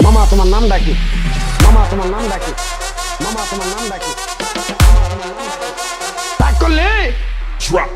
মামা তোমার নাম ডাকি, মামা তোমার নাম ডাকি, মামা তোমার নাম ডাকি, ডাক করলে Drop.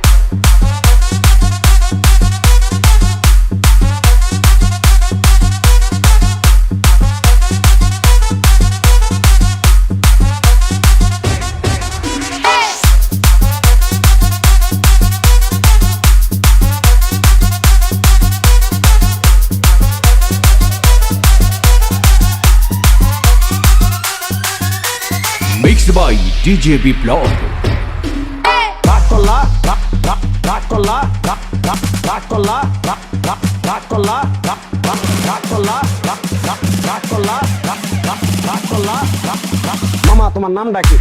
Mixed by DJ Biplov. মামা তোমার নাম ডাকি।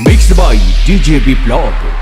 Mixed by DJ Biplov.